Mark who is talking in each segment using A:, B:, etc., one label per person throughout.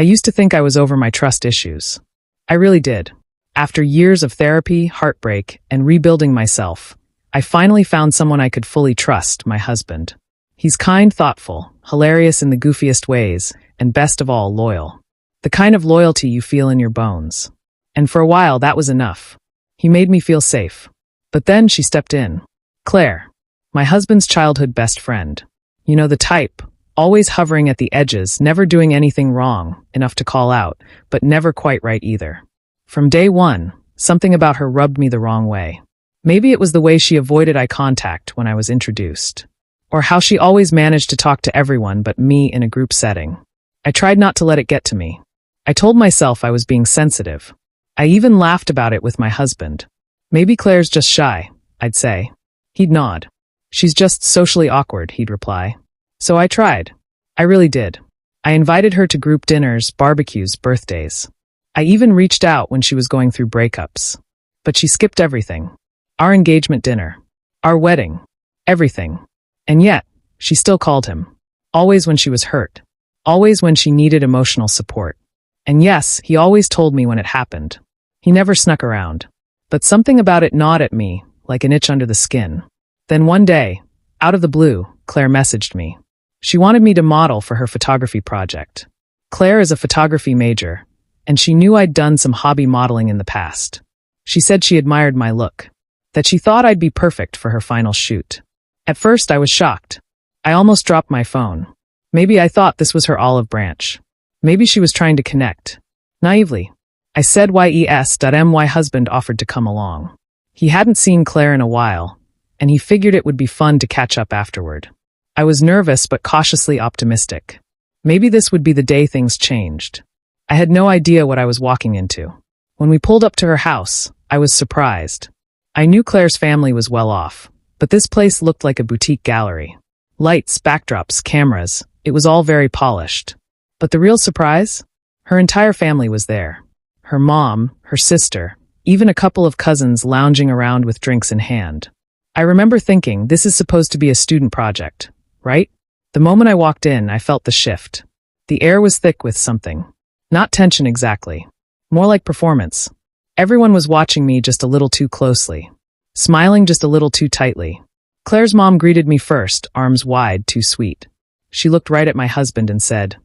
A: I used to think I was over my trust issues. I really did. After years of therapy, heartbreak, and rebuilding myself, I finally found someone I could fully trust, my husband. He's kind, thoughtful, hilarious in the goofiest ways, and best of all, loyal. The kind of loyalty you feel in your bones. And for a while, that was enough. He made me feel safe. But then she stepped in. Claire, my husband's childhood best friend. You know the type, always hovering at the edges, never doing anything wrong, enough to call out, but never quite right either. From day one, something about her rubbed me the wrong way. Maybe it was the way she avoided eye contact when I was introduced. Or how she always managed to talk to everyone but me in a group setting. I tried not to let it get to me. I told myself I was being sensitive. I even laughed about it with my husband. Maybe Claire's just shy, I'd say. He'd nod. She's just socially awkward, he'd reply. So I tried. I really did. I invited her to group dinners, barbecues, birthdays. I even reached out when she was going through breakups. But she skipped everything. Our engagement dinner. Our wedding. Everything. And yet, she still called him. Always when she was hurt. Always when she needed emotional support. And yes, he always told me when it happened. He never snuck around. But something about it gnawed at me, like an itch under the skin. Then one day, out of the blue, Claire messaged me. She wanted me to model for her photography project. Claire is a photography major, and she knew I'd done some hobby modeling in the past. She said she admired my look, that she thought I'd be perfect for her final shoot. At first, I was shocked. I almost dropped my phone. Maybe I thought this was her olive branch. Maybe she was trying to connect. Naively, I said yes. My husband offered to come along. He hadn't seen Claire in a while, and he figured it would be fun to catch up afterward. I was nervous but cautiously optimistic. Maybe this would be the day things changed. I had no idea what I was walking into. When we pulled up to her house, I was surprised. I knew Claire's family was well off, but this place looked like a boutique gallery. Lights, backdrops, cameras, it was all very polished. But the real surprise? Her entire family was there. Her mom, her sister, even a couple of cousins lounging around with drinks in hand. I remember thinking, this is supposed to be a student project, right? The moment I walked in, I felt the shift. The air was thick with something. Not tension exactly. More like performance. Everyone was watching me just a little too closely. Smiling just a little too tightly. Claire's mom greeted me first, arms wide, too sweet. She looked right at my husband and said,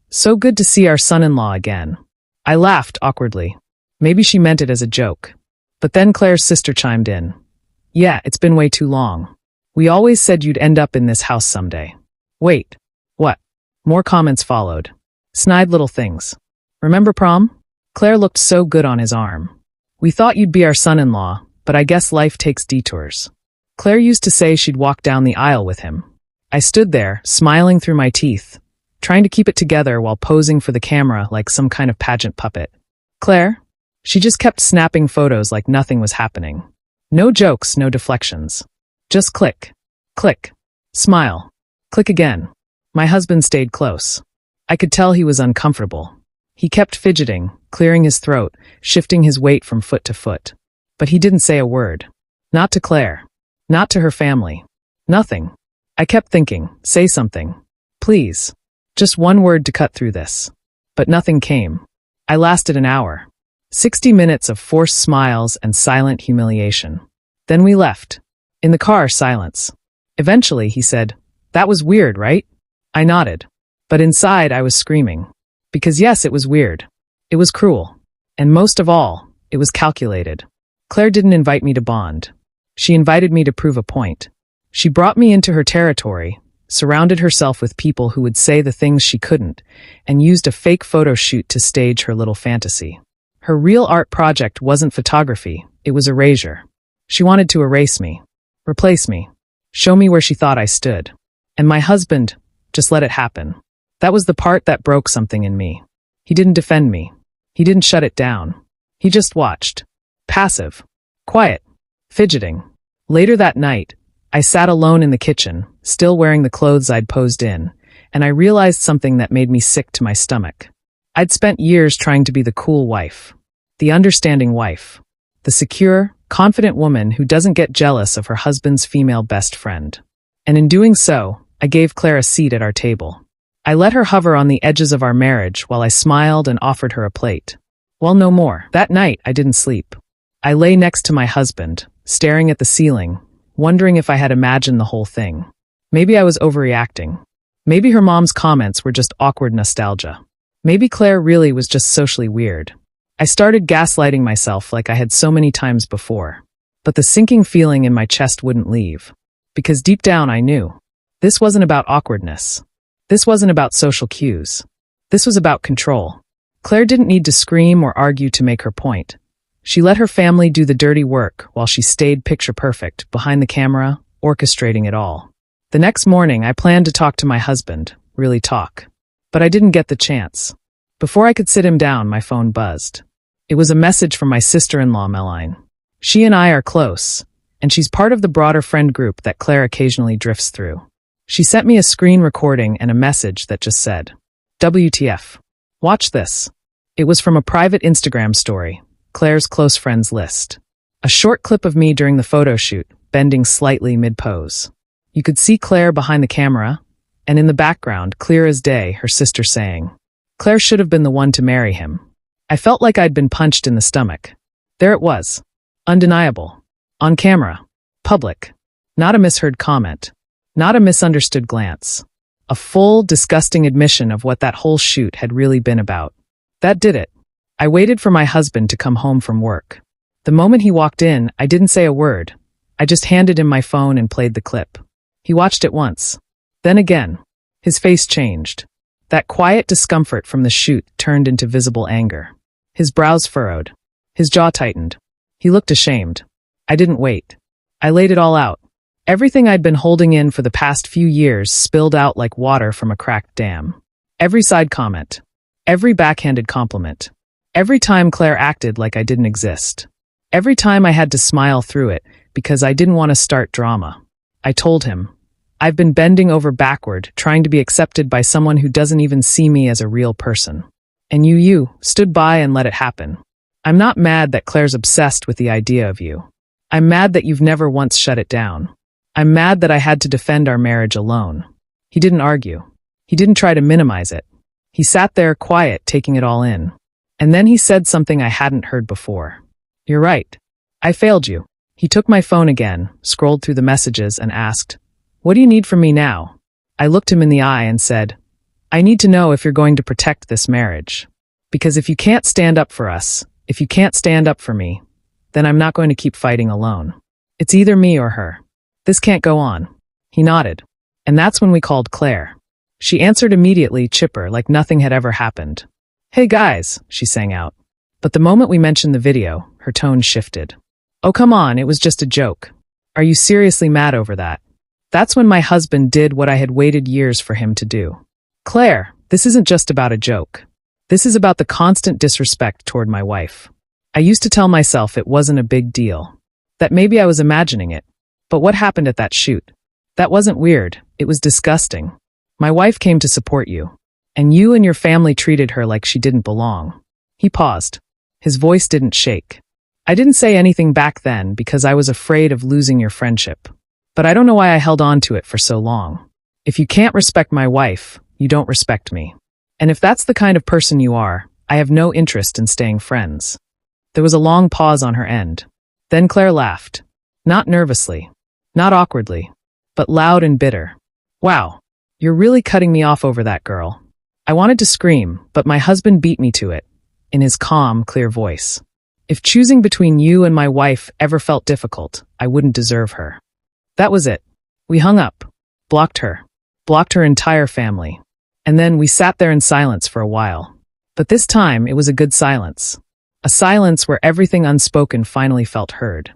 A: "So good to see our son-in-law again." I laughed awkwardly. Maybe she meant it as a joke. But then Claire's sister chimed in. "Yeah, it's been way too long. We always said you'd end up in this house someday." Wait. What? More comments followed. Snide little things. "Remember prom? Claire looked so good on his arm. We thought you'd be our son-in-law, but I guess life takes detours." Claire used to say she'd walk down the aisle with him. I stood there, smiling through my teeth, trying to keep it together while posing for the camera like some kind of pageant puppet. Claire? She just kept snapping photos like nothing was happening. No jokes, no deflections. Just click. Click. Smile. Click again. My husband stayed close. I could tell he was uncomfortable. He kept fidgeting, clearing his throat, shifting his weight from foot to foot. But he didn't say a word. Not to Claire. Not to her family. Nothing. I kept thinking, say something. Please. Just one word to cut through this. But nothing came. I lasted an hour. 60 minutes of forced smiles and silent humiliation. Then we left. In the car, silence. Eventually, he said, "That was weird, right?" I nodded. But inside, I was screaming. Because yes, it was weird. It was cruel. And most of all, it was calculated. Claire didn't invite me to bond. She invited me to prove a point. She brought me into her territory, surrounded herself with people who would say the things she couldn't, and used a fake photo shoot to stage her little fantasy. Her real art project wasn't photography, it was erasure. She wanted to erase me, replace me, show me where she thought I stood. And my husband just let it happen. That was the part that broke something in me. He didn't defend me. He didn't shut it down. He just watched. Passive. Quiet. Fidgeting. Later that night, I sat alone in the kitchen, still wearing the clothes I'd posed in, and I realized something that made me sick to my stomach. I'd spent years trying to be the cool wife, the understanding wife, the secure, confident woman who doesn't get jealous of her husband's female best friend. And in doing so, I gave Claire a seat at our table. I let her hover on the edges of our marriage while I smiled and offered her a plate. Well, no more. That night, I didn't sleep. I lay next to my husband, staring at the ceiling, wondering if I had imagined the whole thing. Maybe I was overreacting. Maybe her mom's comments were just awkward nostalgia. Maybe Claire really was just socially weird. I started gaslighting myself like I had so many times before. But the sinking feeling in my chest wouldn't leave. Because deep down I knew. This wasn't about awkwardness. This wasn't about social cues. This was about control. Claire didn't need to scream or argue to make her point. She let her family do the dirty work while she stayed picture perfect behind the camera, orchestrating it all. The next morning, I planned to talk to my husband, really talk. But I didn't get the chance. Before I could sit him down, my phone buzzed. It was a message from my sister-in-law, Meline. She and I are close, and she's part of the broader friend group that Claire occasionally drifts through. She sent me a screen recording and a message that just said, WTF. Watch this. It was from a private Instagram story, Claire's close friends list. A short clip of me during the photo shoot, bending slightly mid-pose. You could see Claire behind the camera, and in the background, clear as day, her sister saying, Claire should have been the one to marry him. I felt like I'd been punched in the stomach. There it was. Undeniable. On camera. Public. Not a misheard comment. Not a misunderstood glance. A full, disgusting admission of what that whole shoot had really been about. That did it. I waited for my husband to come home from work. The moment he walked in, I didn't say a word. I just handed him my phone and played the clip. He watched it once. Then again. His face changed. That quiet discomfort from the shoot turned into visible anger. His brows furrowed. His jaw tightened. He looked ashamed. I didn't wait. I laid it all out. Everything I'd been holding in for the past few years spilled out like water from a cracked dam. Every side comment. Every backhanded compliment. Every time Claire acted like I didn't exist. Every time I had to smile through it because I didn't want to start drama. I told him, I've been bending over backward, trying to be accepted by someone who doesn't even see me as a real person. And you stood by and let it happen. I'm not mad that Claire's obsessed with the idea of you. I'm mad that you've never once shut it down. I'm mad that I had to defend our marriage alone. He didn't argue. He didn't try to minimize it. He sat there quiet, taking it all in. And then he said something I hadn't heard before. You're right. I failed you. He took my phone again, scrolled through the messages, and asked, What do you need from me now? I looked him in the eye and said, I need to know if you're going to protect this marriage. Because if you can't stand up for us, if you can't stand up for me, then I'm not going to keep fighting alone. It's either me or her. This can't go on. He nodded. And that's when we called Claire. She answered immediately, chipper, like nothing had ever happened. Hey guys, she sang out. But the moment we mentioned the video, her tone shifted. Oh, come on, it was just a joke. Are you seriously mad over that? That's when my husband did what I had waited years for him to do. Claire, this isn't just about a joke. This is about the constant disrespect toward my wife. I used to tell myself it wasn't a big deal. That maybe I was imagining it. But what happened at that shoot? That wasn't weird. It was disgusting. My wife came to support you. And you and your family treated her like she didn't belong. He paused. His voice didn't shake. I didn't say anything back then because I was afraid of losing your friendship. But I don't know why I held on to it for so long. If you can't respect my wife, you don't respect me. And if that's the kind of person you are, I have no interest in staying friends. There was a long pause on her end. Then Claire laughed. Not nervously. Not awkwardly. But loud and bitter. Wow. You're really cutting me off over that, girl. I wanted to scream, but my husband beat me to it. In his calm, clear voice. If choosing between you and my wife ever felt difficult, I wouldn't deserve her. That was it. We hung up. Blocked her. Blocked her entire family. And then we sat there in silence for a while. But this time, it was a good silence. A silence where everything unspoken finally felt heard.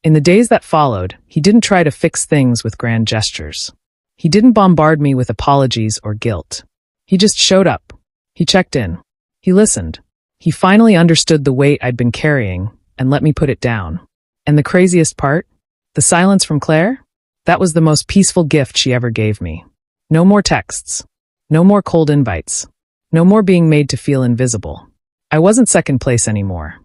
A: In the days that followed, he didn't try to fix things with grand gestures. He didn't bombard me with apologies or guilt. He just showed up. He checked in. He listened. He finally understood the weight I'd been carrying and let me put it down. And the craziest part? The silence from Claire? That was the most peaceful gift she ever gave me. No more texts. No more cold invites. No more being made to feel invisible. I wasn't second place anymore.